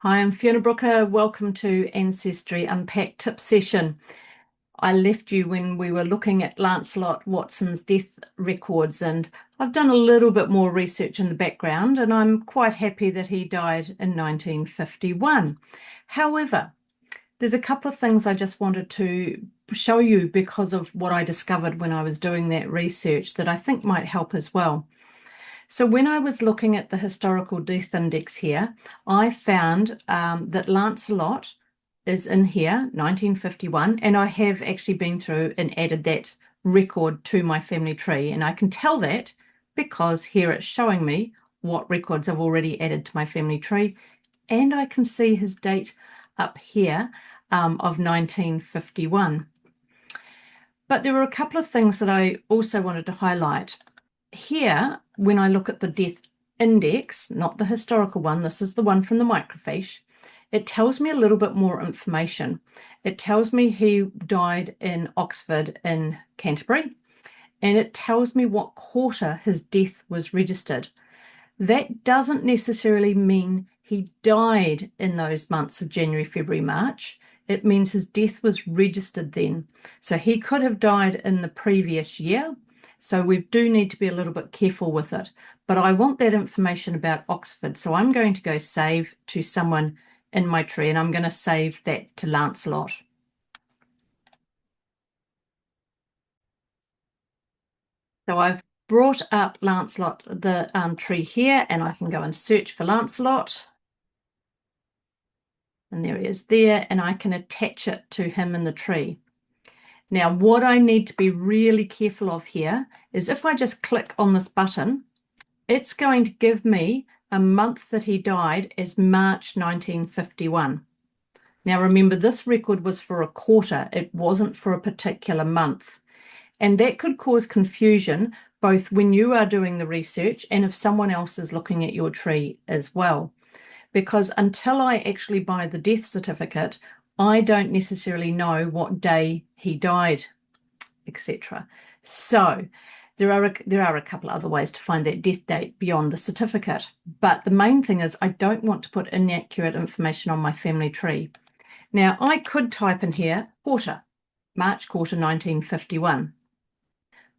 Hi, I'm Fiona Brooker. Welcome to Ancestry Unpacked tip session. I left you when we were looking at Lancelot Watson's death records, and I've done a little bit more research in the background, and I'm quite happy that he died in 1951. However, there's a couple of things I just wanted to show you because of what I discovered when I was doing that research that I think might help as well. So when I was looking at the historical death index here, I found that Lancelot is in here, 1951, and I have actually been through and added that record to my family tree. And I can tell that because here it's showing me what records I've already added to my family tree. And I can see his date up here of 1951. But there were a couple of things that I also wanted to highlight. Here, when I look at the death index, not the historical one, this is the one from the microfiche, it tells me a little bit more information. It tells me he died in Oxford in Canterbury, and it tells me what quarter his death was registered. That doesn't necessarily mean he died in those months of January, February, March. It means his death was registered then. So he could have died in the previous year. So we do need to be a little bit careful with it. But I want that information about Oxford. So I'm going to go save to someone in my tree, and I'm going to save that to Lancelot. So I've brought up Lancelot, the tree here, and I can go and search for Lancelot. And there he is there, and I can attach it to him in the tree. Now, what I need to be really careful of here is if I just click on this button, it's going to give me a month that he died as March 1951. Now, remember, this record was for a quarter. It wasn't for a particular month. And that could cause confusion both when you are doing the research and if someone else is looking at your tree as well. Because until I actually buy the death certificate, I don't necessarily know what day he died, etc. So there are a couple other ways to find that death date beyond the certificate. But the main thing is I don't want to put inaccurate information on my family tree. Now, I could type in here quarter, March quarter 1951.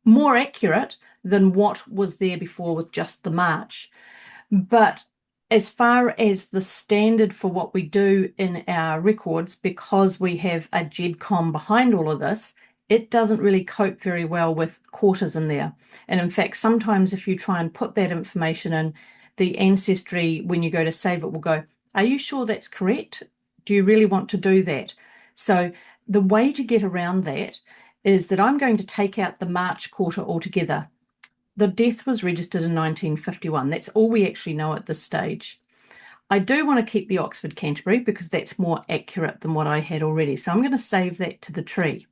More accurate than what was there before with just the March. But as far as the standard for what we do in our records, because we have a GEDCOM behind all of this, it doesn't really cope very well with quarters in there. And in fact, sometimes if you try and put that information in, the Ancestry, when you go to save it, will go, are you sure that's correct? Do you really want to do that? So the way to get around that is that I'm going to take out the March quarter altogether. The death was registered in 1951. That's all we actually know at this stage. I do want to keep the Oxford Canterbury because that's more accurate than what I had already. So I'm going to save that to the tree.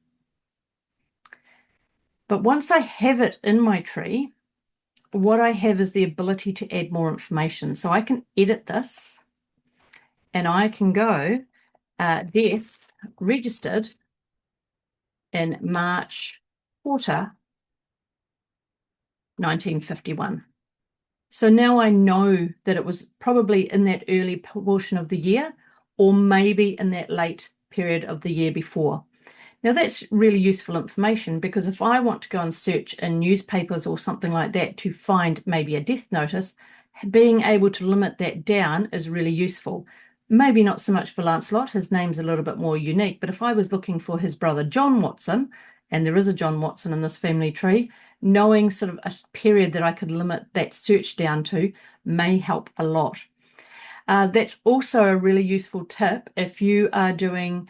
But once I have it in my tree, what I have is the ability to add more information. So I can edit this and I can go death registered in March quarter 1951. So now I know that it was probably in that early portion of the year, or maybe in that late period of the year before. Now that's really useful information because if I want to go and search in newspapers or something like that to find maybe a death notice, being able to limit that down is really useful. Maybe not so much for Lancelot, his name's a little bit more unique, but if I was looking for his brother John Watson, and there is a John Watson in this family tree, knowing sort of a period that I could limit that search down to may help a lot. That's also a really useful tip if you are doing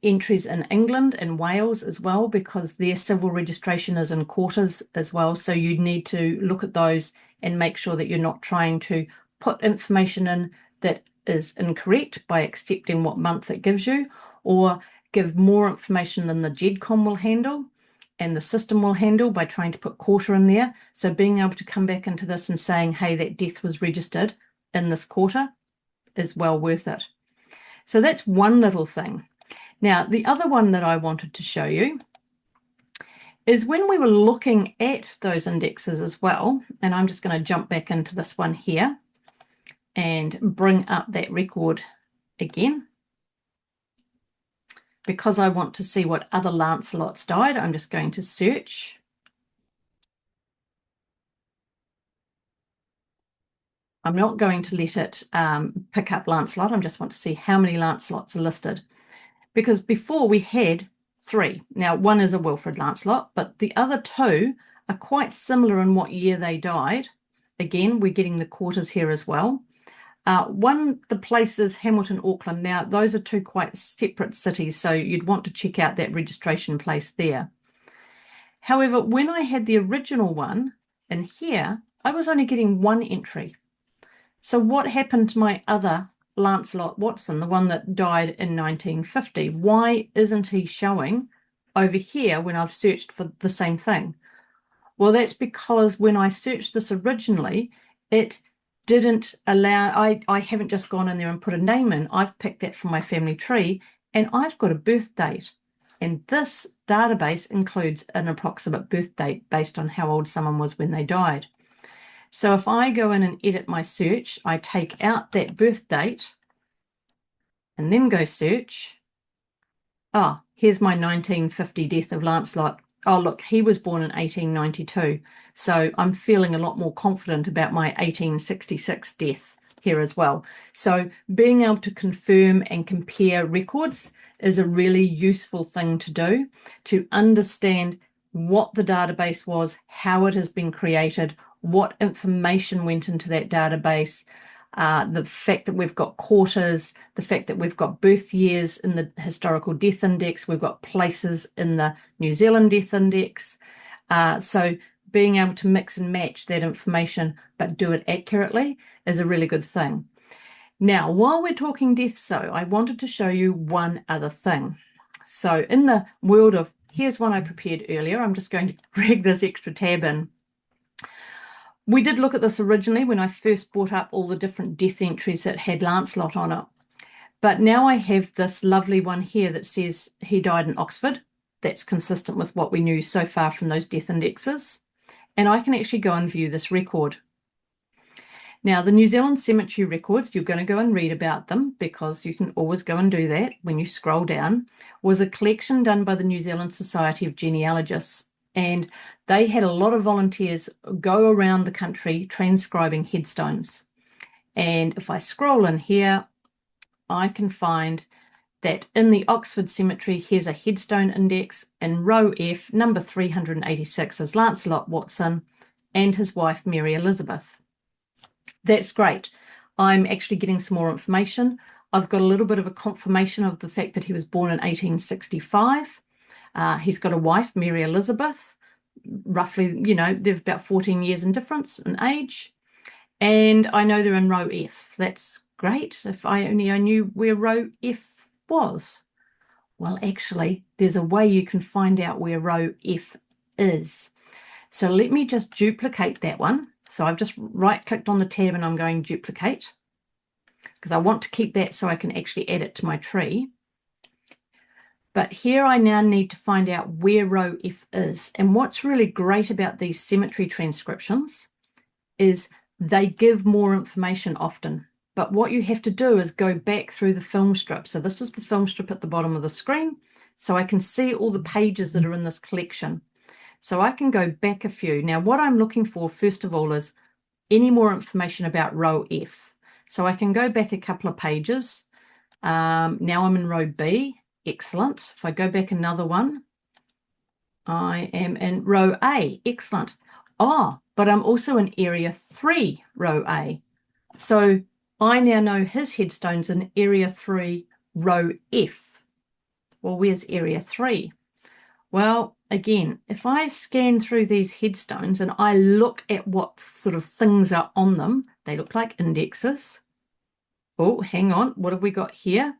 entries in England and Wales as well, because their civil registration is in quarters as well. So you need to look at those and make sure that you're not trying to put information in that is incorrect by accepting what month it gives you, or give more information than the GEDCOM will handle and the system will handle by trying to put quarter in there. So being able to come back into this and saying, hey, that death was registered in this quarter is well worth it. So that's one little thing. Now, the other one that I wanted to show you is when we were looking at those indexes as well, and I'm just going to jump back into this one here, and bring up that record again. Because I want to see what other Lancelots died, I'm just going to search. I'm not going to let it pick up Lancelot. I just want to see how many Lancelots are listed. Because before we had 3. Now, one is a Wilfrid Lancelot, but the other 2 are quite similar in what year they died. Again, we're getting the quarters here as well. The place is Hamilton, Auckland. Now, those are 2 quite separate cities, so you'd want to check out that registration place there. However, when I had the original one in here, I was only getting 1 entry. So what happened to my other Lancelot Watson, the one that died in 1950? Why isn't he showing over here when I've searched for the same thing? Well, that's because when I searched this originally, it didn't allow, I haven't just gone in there and put a name in. I've picked that from my family tree, and I've got a birth date. And this database includes an approximate birth date based on how old someone was when they died. So if I go in and edit my search, I take out that birth date and then go search. Ah, here's my 1950 death of Lancelot. Oh, look, he was born in 1892. So I'm feeling a lot more confident about my 1866 death here as well. So being able to confirm and compare records is a really useful thing to do, to understand what the database was, how it has been created, what information went into that database, the fact that we've got quarters, the fact that we've got birth years in the historical death index, we've got places in the New Zealand death index. So being able to mix and match that information but do it accurately is a really good thing. Now, while we're talking deaths, though, I wanted to show you one other thing. So in the world of, here's one I prepared earlier. I'm just going to drag this extra tab in. We did look at this originally when I first brought up all the different death entries that had Lancelot on it. But now I have this lovely one here that says he died in Oxford. That's consistent with what we knew so far from those death indexes. And I can actually go and view this record. Now, the New Zealand Cemetery records, you're going to go and read about them because you can always go and do that when you scroll down, was a collection done by the New Zealand Society of Genealogists. And they had a lot of volunteers go around the country transcribing headstones. And if I scroll in here, I can find that in the Oxford Cemetery, here's a headstone index. In row F, number 386 is Lancelot Watson and his wife, Mary Elizabeth. That's great. I'm actually getting some more information. I've got a little bit of a confirmation of the fact that he was born in 1865. He's got a wife, Mary Elizabeth, roughly, they've about 14 years in difference in age. And I know they're in row F. That's great. If I knew where row F was. Well, actually, there's a way you can find out where row F is. So let me just duplicate that one. So I've just right-clicked on the tab and I'm going duplicate because I want to keep that so I can actually add it to my tree. But here I now need to find out where row F is. And what's really great about these cemetery transcriptions is they give more information often. But what you have to do is go back through the film strip. So this is the film strip at the bottom of the screen. So I can see all the pages that are in this collection. So I can go back a few. Now, what I'm looking for, first of all, is any more information about row F. So I can go back a couple of pages. Now I'm in row B. Excellent. If I go back another one, I am in row A. Excellent. Oh, but I'm also in area 3, row A. So I now know his headstone's in area 3, row F. Well, where's area 3? Well, again, if I scan through these headstones and I look at what sort of things are on them, they look like indexes. Oh, hang on. What have we got here?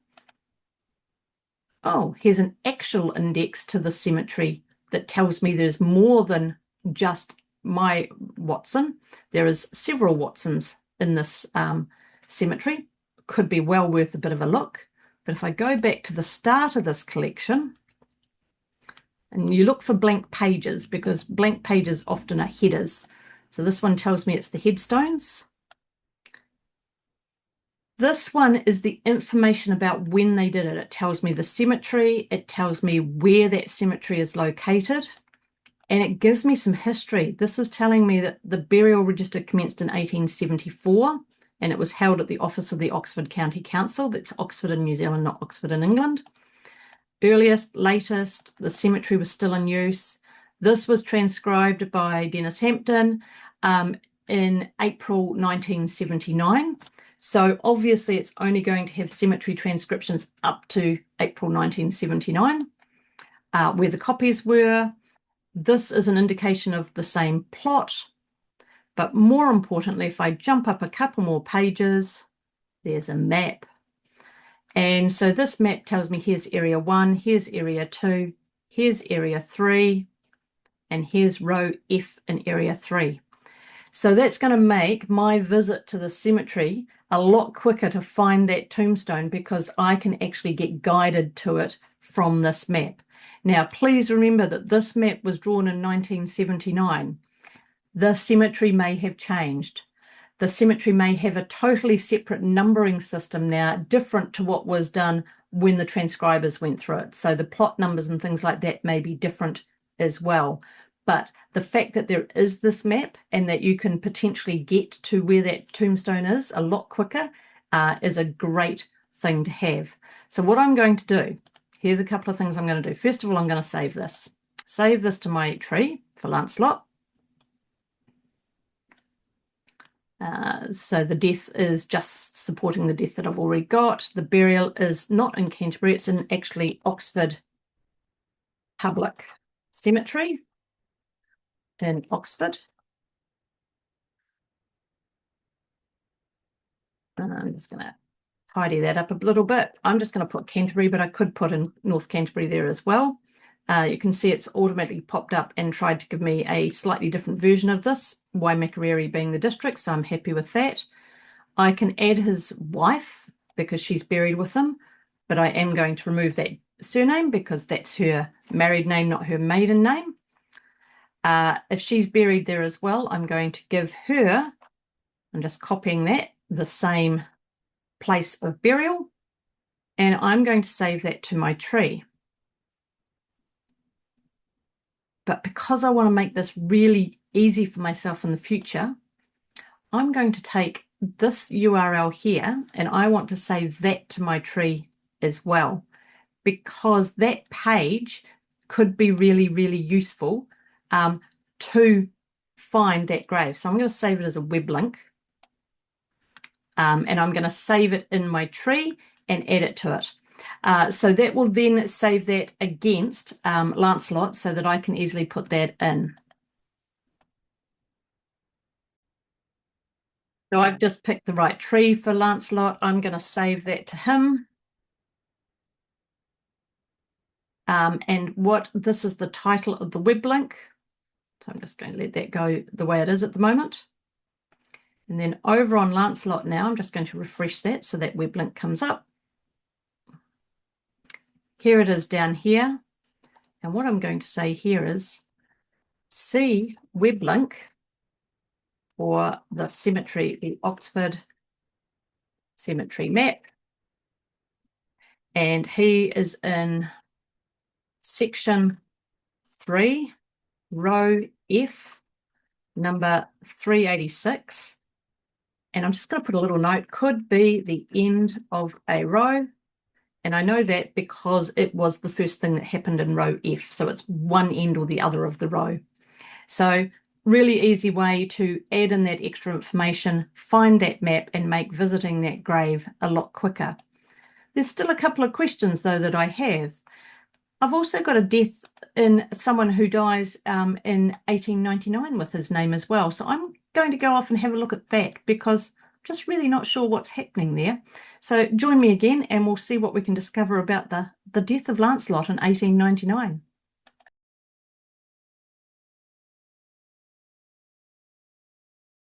Oh, here's an actual index to the cemetery that tells me there's more than just my Watson. There is several Watsons in this cemetery. Could be well worth a bit of a look. But if I go back to the start of this collection, and you look for blank pages because blank pages often are headers. So this one tells me it's the headstones. This one is the information about when they did it. It tells me the cemetery, it tells me where that cemetery is located, and it gives me some history. This is telling me that the burial register commenced in 1874, and it was held at the office of the Oxford County Council. That's Oxford in New Zealand, not Oxford in England. Earliest, latest, the cemetery was still in use. This was transcribed by Dennis Hampton in April 1979. So obviously it's only going to have cemetery transcriptions up to April 1979, where the copies were. This is an indication of the same plot. But more importantly, if I jump up a couple more pages, there's a map. And so this map tells me here's area 1, here's area 2, here's area 3, and here's row F in area 3. So that's going to make my visit to the cemetery a lot quicker to find that tombstone, because I can actually get guided to it from this map. Now, please remember that this map was drawn in 1979. The cemetery may have changed. The cemetery may have a totally separate numbering system now, different to what was done when the transcribers went through it. So the plot numbers and things like that may be different as well. But the fact that there is this map and that you can potentially get to where that tombstone is a lot quicker is a great thing to have. So what I'm going to do, here's a couple of things I'm going to do. First of all, I'm going to save this. Save this to my tree for Lancelot. So the death is just supporting the death that I've already got. The burial is not in Canterbury, it's in actually Oxford Public Cemetery in Oxford. And I'm just going to tidy that up a little bit. I'm just going to put Canterbury, but I could put in North Canterbury there as well. You can see it's automatically popped up and tried to give me a slightly different version of this, Waimakariri being the district, so I'm happy with that. I can add his wife because she's buried with him, but I am going to remove that surname because that's her married name, not her maiden name. If she's buried there as well, I'm going to give her, I'm just copying that, the same place of burial, and I'm going to save that to my tree. But because I want to make this really easy for myself in the future, I'm going to take this URL here and I want to save that to my tree as well, because that page could be really, really useful to find that grave. So I'm going to save it as a web link and I'm going to save it in my tree and add it to it. So that will then save that against Lancelot so that I can easily put that in. So I've just picked the right tree for Lancelot. I'm going to save that to him. And this is the title of the web link. So I'm just going to let that go the way it is at the moment. And then over on Lancelot now, I'm just going to refresh that so that web link comes up. Here it is down here. And what I'm going to say here is see web link for the cemetery, the Oxford Cemetery map. And he is in section 3, row F, number 386. And I'm just going to put a little note, could be the end of a row. And I know that because it was the first thing that happened in row F. So it's one end or the other of the row. So really easy way to add in that extra information, find that map and make visiting that grave a lot quicker. There's still a couple of questions though that I have. I've also got a death in someone who dies in 1899 with his name as well. So I'm going to go off and have a look at that because I'm just really not sure what's happening there. So join me again and we'll see what we can discover about the death of Lancelot in 1899.